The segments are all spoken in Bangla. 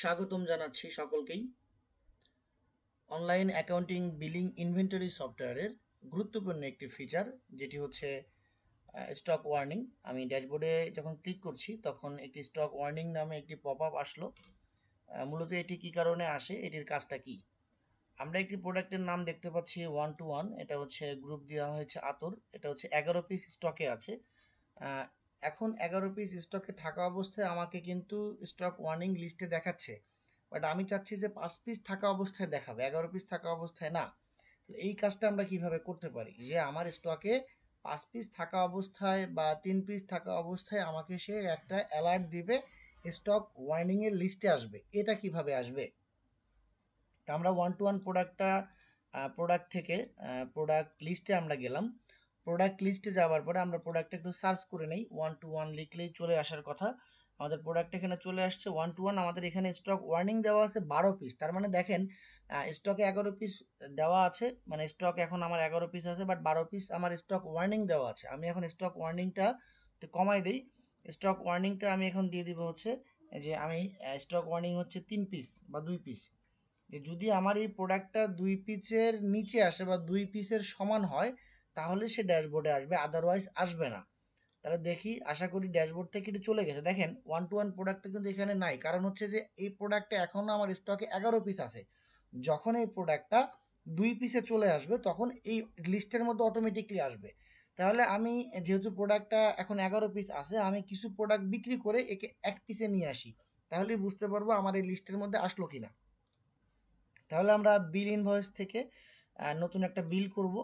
স্বাগতম জানাচ্ছি সকলকেই। অনলাইন অ্যাকাউন্টিং বিলিং ইনভেন্টরি সফটওয়্যারের গুরুত্বপূর্ণ একটি ফিচার যেটি হচ্ছে স্টক ওয়ার্নিং। আমি ড্যাশবোর্ডে যখন ক্লিক করছি তখন একটি স্টক ওয়ার্নিং নামে একটি পপ আপ আসলো। মূলত এটি কী কারণে আসে, এটির কাজটা কি? আমরা একটি প্রোডাক্টের নাম দেখতে পাচ্ছি 1 to 1, এটা হচ্ছে গ্রুপ দেওয়া হয়েছে আতর, এটা হচ্ছে 11 পিস স্টকে আছে। আহ, এখন 11 পিস স্টকে থাকা অবস্থায় আমাকে কিন্তু স্টক ওয়ার্নিং লিস্টে দেখাচ্ছে, বাট আমি চাচ্ছি যে 5 পিস থাকা অবস্থায় দেখাবে, 11 পিস থাকা অবস্থায় না। এই কাজটা আমরা কিভাবে করতে পারি যে আমার স্টকে 5 পিস থাকা অবস্থায় বা 3 পিস থাকা অবস্থায় আমাকে সে একটা অ্যালার্ট দিবে, স্টক ওয়ার্নিংয়ের লিস্টে আসবে। এটা কিভাবে আসবে? তা আমরা 1 to 1 প্রোডাক্ট থেকে প্রোডাক্ট লিস্টে আমরা গেলাম। প্রোডাক্ট লিস্টে যাওয়ার পরে আমরা প্রোডাক্টটা একটু সার্চ করে নেই। 1 to 1 লিখলেই চলে আসার কথা। আমাদের প্রোডাক্ট এখানে চলে আসছে 1 to 1। আমাদের এখানে স্টক ওয়ার্নিং দেওয়া আছে 12 পিস। তার মানে দেখেন, স্টকে 11 পিস দেওয়া আছে, মানে স্টক এখন আমার 11 পিস আছে, বাট 12 পিস আমার স্টক ওয়ার্নিং দেওয়া আছে। আমি এখন স্টক ওয়ার্নিংটা একটু কমাই দিই। স্টক ওয়ার্নিংটা আমি এখন দিয়ে দিব হচ্ছে যে আমি স্টক ওয়ার্নিং হচ্ছে 3 পিস বা 2 পিস। যে যদি আমার এই প্রোডাক্টটা 2 পিসের নিচে আসে বা 2 পিসের সমান হয়, তাহলে সে ড্যাশবোর্ডে আসবে, আদারওয়াইজ আসবে না। তাহলে দেখি, আশা করি ড্যাশবোর্ড থেকে এটি চলে গেছে। দেখেন 1 to 1 প্রোডাক্টটা কিন্তু এখানে নাই, কারণ হচ্ছে যে এই প্রোডাক্টটা এখনও আমার স্টকে 11 পিস আছে। যখন এই প্রোডাক্টটা 2 পিসে চলে আসবে তখন এই লিস্টের মধ্যে অটোমেটিকলি আসবে। তাহলে আমি, যেহেতু প্রোডাক্টটা এখন 11 পিস আছে, আমি কিছু প্রোডাক্ট বিক্রি করে একে 1 পিসে নিয়ে আসি, তাহলেই বুঝতে পারবো আমার এই লিস্টের মধ্যে আসলো কিনা। তাহলে আমরা বিল ইনভয়েস থেকে নতুন একটা বিল করব।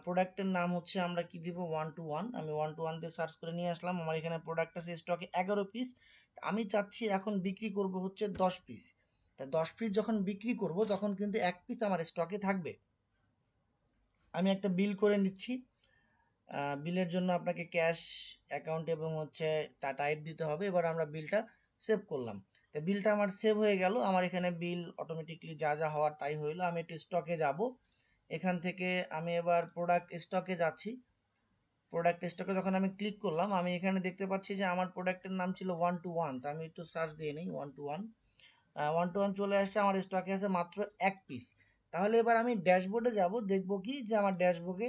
প্রোডাক্টের নাম হচ্ছে আমরা কি দিব, 1 to 1। আমি 1 to 1 দিয়ে সার্চ করে নিয়ে আসলাম। আমার এখানে প্রোডাক্ট আছে স্টকে 11 পিস। আমি চাচ্ছি এখন বিক্রি করব হচ্ছে 10 পিস। তা 10 পিস যখন বিক্রি করব তখন কিন্তু 1 পিস আমার স্টকে থাকবে। আমি একটা বিল করে নিচ্ছি। বিলের জন্য আপনাকে ক্যাশ, অ্যাকাউন্ট এবং হচ্ছে তা টাইপ দিতে হবে। এবার আমরা বিলটা সেভ করলাম। তো বিলটা আমার সেভ হয়ে গেল। আমার এখানে বিল অটোমেটিকলি যা যা হওয়ার তাই হইলো। আমি একটু স্টকে যাব। এখান থেকে আমি এবার প্রোডাক্ট স্টকে যাচ্ছি। প্রোডাক্ট স্টকে যখন আমি ক্লিক করলাম, আমি এখানে দেখতে পাচ্ছি যে আমার প্রোডাক্টের নাম ছিল 1 to 1। তো আমি একটু সার্চ দিয়ে নিই 1 to 1। 1 to 1 চলে আসছে, আমার স্টকে আছে মাত্র 1 পিস। তাহলে এবার আমি ড্যাশবোর্ডে যাব, দেখব কি যে আমার ড্যাশবোর্ডে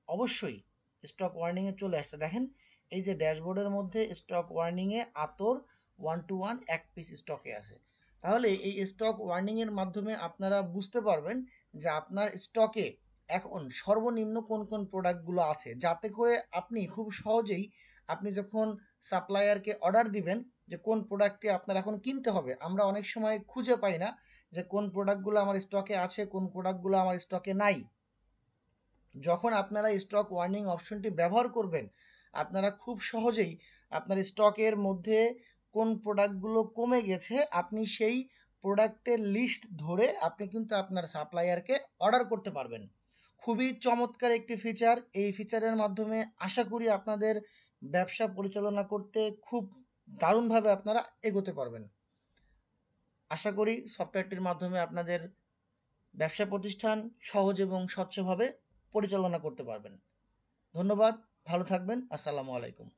অবশ্যই স্টক ওয়ার্নিংয়ে চলে আসছে। দেখেন, এই যে ড্যাশবোর্ডের মধ্যে স্টক ওয়ার্নিংয়ে আতর 1 to 1 1 পিস স্টকে আছে। তাহলে এই স্টক ওয়ার্নিংয়ের মাধ্যমে আপনারা বুঝতে পারবেন যে আপনার স্টকে এখন সর্বনিম্ন কোন কোন প্রোডাক্টগুলো আছে, যাতে করে আপনি খুব সহজেই, আপনি যখন সাপ্লায়ারকে অর্ডার দিবেন যে কোন প্রোডাক্টটি আপনার এখন কিনতে হবে, আমরা অনেক সময় খুঁজে পাই না যে কোন প্রোডাক্টগুলো আমার স্টকে আছে, কোন প্রোডাক্টগুলো আমার স্টকে নাই। যখন আপনারা স্টক ওয়ার্নিং অপশনটি ব্যবহার করবেন, আপনারা খুব সহজেই আপনার স্টকের মধ্যে কোন প্রোডাক্টগুলো কমে গেছে, আপনি সেই প্রোডাক্টের লিস্ট ধরে আপনি কিন্তু আপনার সাপ্লায়ারকে অর্ডার করতে পারবেন। খুবই চমৎকার একটি ফিচার। এই ফিচারের মাধ্যমে আশা করি আপনাদের ব্যবসা পরিচালনা করতে খুব দারুণভাবে আপনারা এগোতে পারবেন। আশা করি সফটওয়্যারটির মাধ্যমে আপনাদের ব্যবসা প্রতিষ্ঠান সহজ এবং স্বচ্ছভাবে পরিচালনা করতে পারবেন। ধন্যবাদ, ভালো থাকবেন। আসসালামু আলাইকুম।